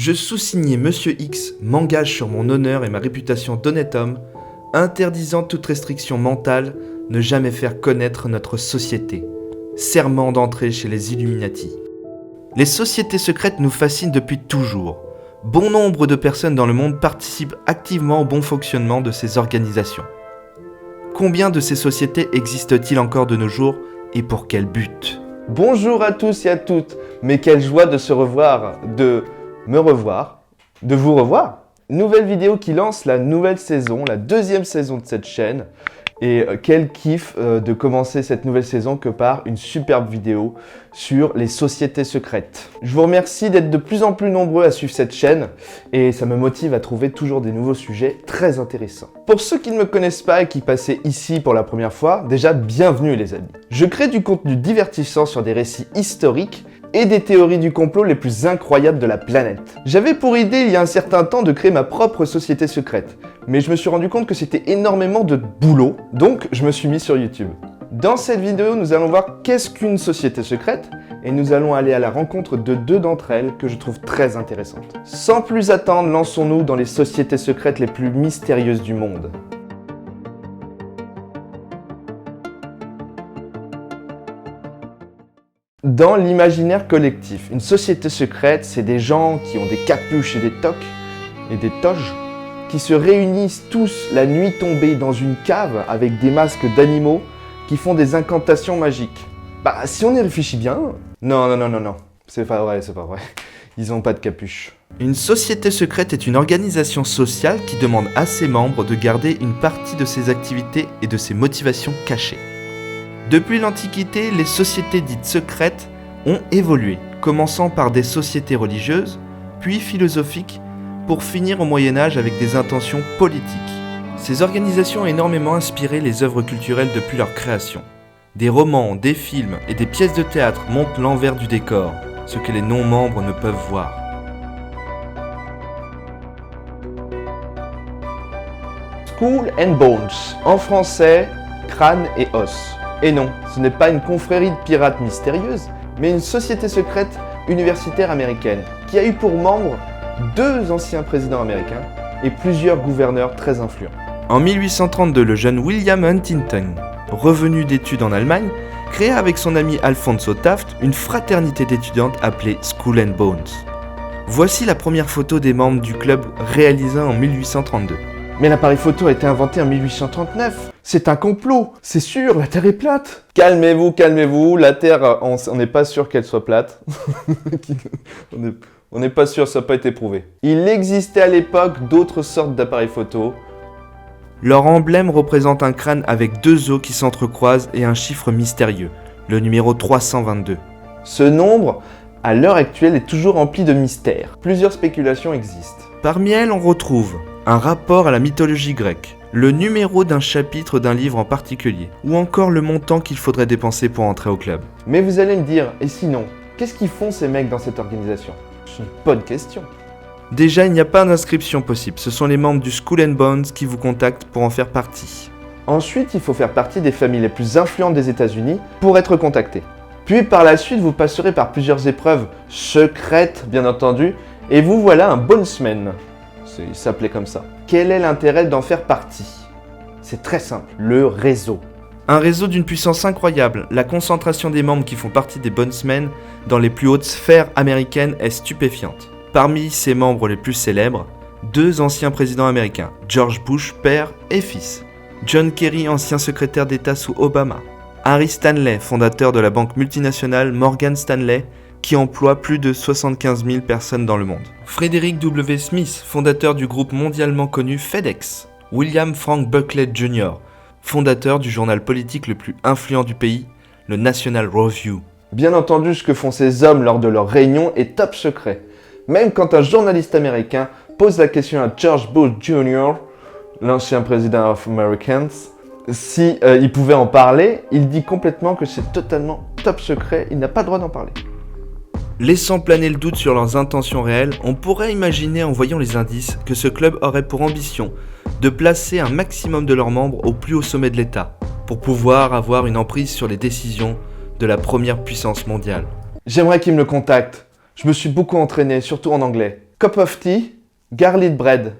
Je sous-signé Monsieur X m'engage sur mon honneur et ma réputation d'honnête homme, interdisant toute restriction mentale, ne jamais faire connaître notre société. Serment d'entrée chez les Illuminati. Les sociétés secrètes nous fascinent depuis toujours. Bon nombre de personnes dans le monde participent activement au bon fonctionnement de ces organisations. Combien de ces sociétés existent-ils encore de nos jours et pour quel but ? Bonjour à tous et à toutes, mais quelle joie de se revoir, de me revoir, de vous revoir. Nouvelle vidéo qui lance la nouvelle saison, la deuxième saison de cette chaîne. Et quel kiff de commencer cette nouvelle saison que par une superbe vidéo sur les sociétés secrètes. Je vous remercie d'être de plus en plus nombreux à suivre cette chaîne et ça me motive à trouver toujours des nouveaux sujets très intéressants. Pour ceux qui ne me connaissent pas et qui passaient ici pour la première fois, déjà bienvenue les amis. Je crée du contenu divertissant sur des récits historiques et des théories du complot les plus incroyables de la planète. J'avais pour idée il y a un certain temps de créer ma propre société secrète, mais je me suis rendu compte que c'était énormément de boulot, donc je me suis mis sur YouTube. Dans cette vidéo, nous allons voir qu'est-ce qu'une société secrète, et nous allons aller à la rencontre de deux d'entre elles que je trouve très intéressantes. Sans plus attendre, lançons-nous dans les sociétés secrètes les plus mystérieuses du monde. Dans l'imaginaire collectif, une société secrète, c'est des gens qui ont des capuches et des toques, et des toges, qui se réunissent tous la nuit tombée dans une cave avec des masques d'animaux qui font des incantations magiques. Bah, si on y réfléchit bien... Non, c'est pas vrai. Ils ont pas de capuche. Une société secrète est une organisation sociale qui demande à ses membres de garder une partie de ses activités et de ses motivations cachées. Depuis l'Antiquité, les sociétés dites secrètes ont évolué, commençant par des sociétés religieuses, puis philosophiques, pour finir au Moyen-Âge avec des intentions politiques. Ces organisations ont énormément inspiré les œuvres culturelles depuis leur création. Des romans, des films et des pièces de théâtre montrent l'envers du décor, ce que les non-membres ne peuvent voir. Skull and Bones, en français, crâne et os. Et non, ce n'est pas une confrérie de pirates mystérieuse, mais une société secrète universitaire américaine qui a eu pour membres 2 anciens présidents américains et plusieurs gouverneurs très influents. En 1832, le jeune William Huntington, revenu d'études en Allemagne, créa avec son ami Alphonso Taft une fraternité d'étudiantes appelée Skull and Bones. Voici la première photo des membres du club réalisée en 1832. Mais l'appareil photo a été inventé en 1839. C'est un complot, c'est sûr, la Terre est plate. Calmez-vous, la Terre, on n'est pas sûr qu'elle soit plate. On n'est pas sûr, ça n'a pas été prouvé. Il existait à l'époque d'autres sortes d'appareils photo. Leur emblème représente un crâne avec 2 os qui s'entrecroisent et un chiffre mystérieux, le numéro 322. Ce nombre, à l'heure actuelle, est toujours rempli de mystères. Plusieurs spéculations existent. Parmi elles, on retrouve un rapport à la mythologie grecque, le numéro d'un chapitre d'un livre en particulier, ou encore le montant qu'il faudrait dépenser pour entrer au club. Mais vous allez me dire, et sinon, qu'est-ce qu'ils font ces mecs dans cette organisation ? C'est une bonne question. Déjà, il n'y a pas d'inscription possible, ce sont les membres du Skull and Bones qui vous contactent pour en faire partie. Ensuite, il faut faire partie des familles les plus influentes des États-Unis pour être contacté. Puis par la suite, vous passerez par plusieurs épreuves secrètes, bien entendu, et vous voilà un bondsman. Il s'appelait comme ça. Quel est l'intérêt d'en faire partie ? C'est très simple, le réseau. Un réseau d'une puissance incroyable, la concentration des membres qui font partie des bondsmen dans les plus hautes sphères américaines est stupéfiante. Parmi ses membres les plus célèbres, 2 anciens présidents américains, George Bush père et fils, John Kerry, ancien secrétaire d'État sous Obama, Harry Stanley, fondateur de la banque multinationale Morgan Stanley, qui emploie plus de 75 000 personnes dans le monde. Frederick W. Smith, fondateur du groupe mondialement connu FedEx. William Frank Buckley Jr., fondateur du journal politique le plus influent du pays, le National Review. Bien entendu, ce que font ces hommes lors de leurs réunions est top secret. Même quand un journaliste américain pose la question à George Bush Jr., l'ancien président of Americans, si il pouvait en parler, il dit complètement que c'est totalement top secret, il n'a pas le droit d'en parler. Laissant planer le doute sur leurs intentions réelles, on pourrait imaginer en voyant les indices que ce club aurait pour ambition de placer un maximum de leurs membres au plus haut sommet de l'État, pour pouvoir avoir une emprise sur les décisions de la première puissance mondiale. J'aimerais qu'ils me le contactent. Je me suis beaucoup entraîné, surtout en anglais. Cup of tea, garlic bread.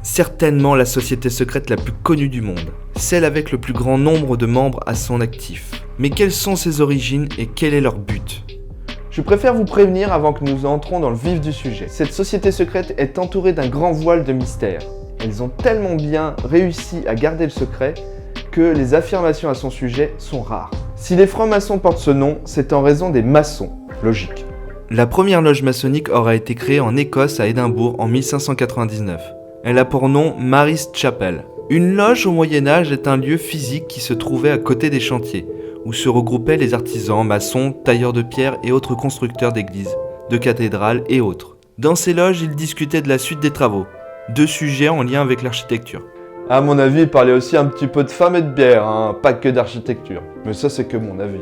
Certainement la société secrète la plus connue du monde, celle avec le plus grand nombre de membres à son actif. Mais quelles sont ses origines et quel est leur but ? Je préfère vous prévenir avant que nous entrons dans le vif du sujet. Cette société secrète est entourée d'un grand voile de mystère. Elles ont tellement bien réussi à garder le secret que les affirmations à son sujet sont rares. Si les francs-maçons portent ce nom, c'est en raison des maçons. Logique. La première loge maçonnique aura été créée en Écosse à Édimbourg en 1599. Elle a pour nom Mary's Chapel. Une loge au Moyen-Âge est un lieu physique qui se trouvait à côté des chantiers, où se regroupaient les artisans, maçons, tailleurs de pierre et autres constructeurs d'églises, de cathédrales et autres. Dans ces loges, ils discutaient de la suite des travaux, deux sujets en lien avec l'architecture. À mon avis, il parlait aussi un petit peu de femmes et de bière, hein, pas que d'architecture. Mais ça, c'est que mon avis.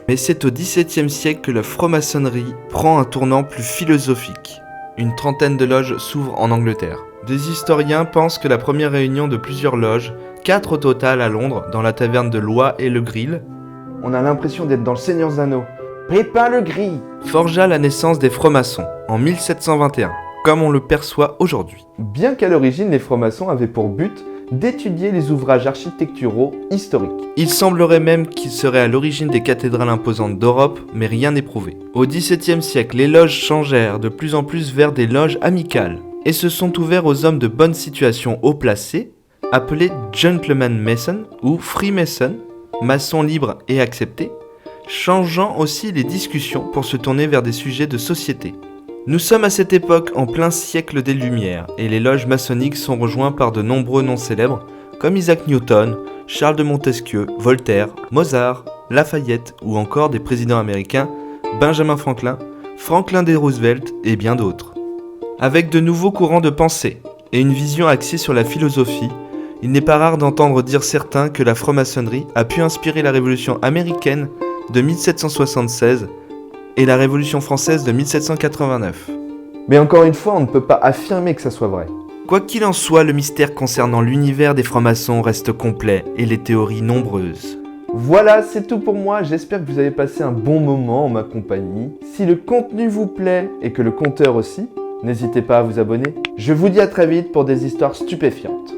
Mais c'est au XVIIe siècle que la franc-maçonnerie prend un tournant plus philosophique. Une trentaine de loges s'ouvrent en Angleterre. Des historiens pensent que la première réunion de plusieurs loges, 4 au total à Londres, dans la taverne de l'Oie et le Grill, On a l'impression d'être dans le Seigneur des Anneaux. Pépin le Gris. forgea la naissance des francs-maçons en 1721, comme on le perçoit aujourd'hui. Bien qu'à l'origine, les francs-maçons avaient pour but d'étudier les ouvrages architecturaux historiques. Il semblerait même qu'ils seraient à l'origine des cathédrales imposantes d'Europe, mais rien n'est prouvé. Au XVIIe siècle, les loges changèrent de plus en plus vers des loges amicales, et se sont ouverts aux hommes de bonne situation haut placés, appelés Gentleman Mason ou Freemason, maçons libres et acceptés, changeant aussi les discussions pour se tourner vers des sujets de société. Nous sommes à cette époque en plein siècle des Lumières, et les loges maçonniques sont rejoints par de nombreux noms célèbres, comme Isaac Newton, Charles de Montesquieu, Voltaire, Mozart, Lafayette ou encore des présidents américains, Benjamin Franklin, Franklin D. Roosevelt et bien d'autres. Avec de nouveaux courants de pensée et une vision axée sur la philosophie, il n'est pas rare d'entendre dire certains que la franc-maçonnerie a pu inspirer la Révolution américaine de 1776 et la Révolution française de 1789. Mais encore une fois, on ne peut pas affirmer que ça soit vrai. Quoi qu'il en soit, le mystère concernant l'univers des francs-maçons reste complet et les théories nombreuses. Voilà, c'est tout pour moi. J'espère que vous avez passé un bon moment en ma compagnie. Si le contenu vous plaît et que le compteur aussi, n'hésitez pas à vous abonner. Je vous dis à très vite pour des histoires stupéfiantes.